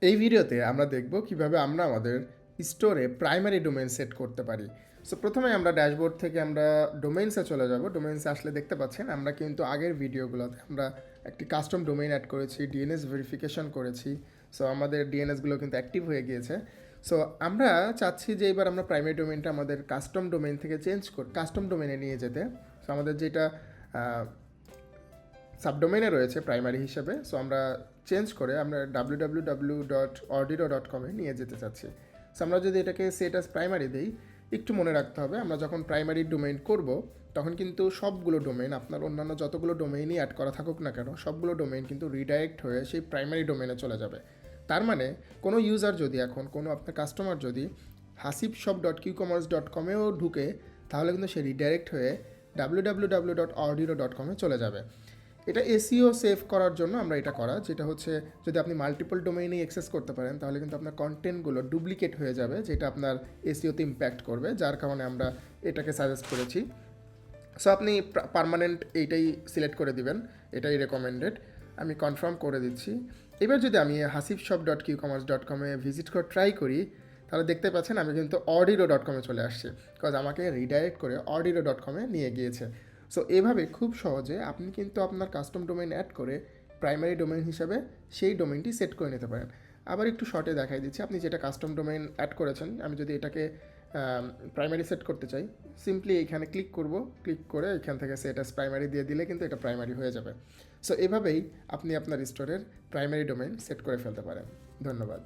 এই ভিডিওতে আমরা দেখব কিভাবে আমরা আমাদের স্টোরে প্রাইমারি ডোমেইন সেট করতে পারি। সো প্রথমে আমরা ড্যাশবোর্ড থেকে আমরা ডোমেইনসে চলে যাব। ডোমেইনসে আসলে দেখতে পাচ্ছেন আমরা কিন্তু আগের ভিডিওগুলোতে আমরা একটি কাস্টম ডোমেইন অ্যাড করেছি, ডিএনএস ভেরিফিকেশন করেছি। সো আমাদের ডিএনএসগুলো কিন্তু অ্যাক্টিভ হয়ে গিয়েছে। সো আমরা চাচ্ছি যে এবার আমরা প্রাইমারি ডোমেইনটা আমাদের কাস্টম ডোমেইন থেকে চেঞ্জ করে কাস্টম ডোমেইনে নিয়ে যেতে। সো আমাদের যেটা সাবডোমেইনে রয়েছে প্রাইমারি হিসেবে, সো আমরা চেঞ্জ করে আমরা www.ordiro.com এ নিয়ে যেতে চাচ্ছি। সো আমরা যদি এটাকে সেট অ্যাজ প্রাইমারি দিই, একটু মনে রাখতে হবে আমরা যখন প্রাইমারি ডোমেইন করব তখন কিন্তু সবগুলো ডোমেইন, আপনার অন্যান্য যতগুলো ডোমেইনই অ্যাড করা থাকুক না কেন, সবগুলো ডোমেইন কিন্তু রিডাইরেক্ট হয়ে সেই প্রাইমারি ডোমেইনে চলে যাবে। তার মানে কোনো ইউজার যদি এখন কোনো আপনার কাস্টমার যদি hasibshop.qcommerce.com-এও ঢুকে, তাহলে কিন্তু সে রিডাইরেক্ট হয়ে www.ordiro.com-এ চলে যাবে। এটা এসইও সেভ করার জন্য আমরা এটা করা, যেটা হচ্ছে যদি আপনি মাল্টিপল ডোমেইনে অ্যাক্সেস করতে পারেন তাহলে কিন্তু আপনার কন্টেন্টগুলো ডুপ্লিকেট হয়ে যাবে, যেটা আপনার এসইওতে ইম্প্যাক্ট করবে, যার কারণে আমরা এটাকে সাজেস্ট করেছি। সো আপনি পার্মানেন্ট এইটাই সিলেক্ট করে দিবেন, এটাই রেকমেন্ডেড। আমি কনফার্ম করে দিচ্ছি। এবার যদি আমি hasibshop.qcommerce.com-এ ভিজিট করে ট্রাই করি, তাহলে দেখতে পাচ্ছেন আমি কিন্তু ordiro.com-এ চলে আসছি, বিকজ আমাকে রিডাইরেক্ট করে ordiro.com-এ নিয়ে গিয়েছে। সো এভাবে খুব সহজে আপনি কিন্তু আপনার কাস্টম ডোমেইন অ্যাড করে প্রাইমারি ডোমেইন হিসাবে সেই ডোমেইনটি সেট করে নিতে পারেন। আবার একটু শর্টে দেখাই দিচ্ছি, আপনি যেটা কাস্টম ডোমেইন অ্যাড করেছেন, আমি যদি এটাকে প্রাইমারি সেট করতে চাই, সিম্পলি এখানে ক্লিক করব, ক্লিক করে এখান থেকে সেট অ্যাজ প্রাইমারি দিয়ে দিলে কিন্তু এটা প্রাইমারি হয়ে যাবে। সো এভাবেই আপনি আপনার স্টোরের প্রাইমারি ডোমেইন সেট করে ফেলতে পারেন। ধন্যবাদ।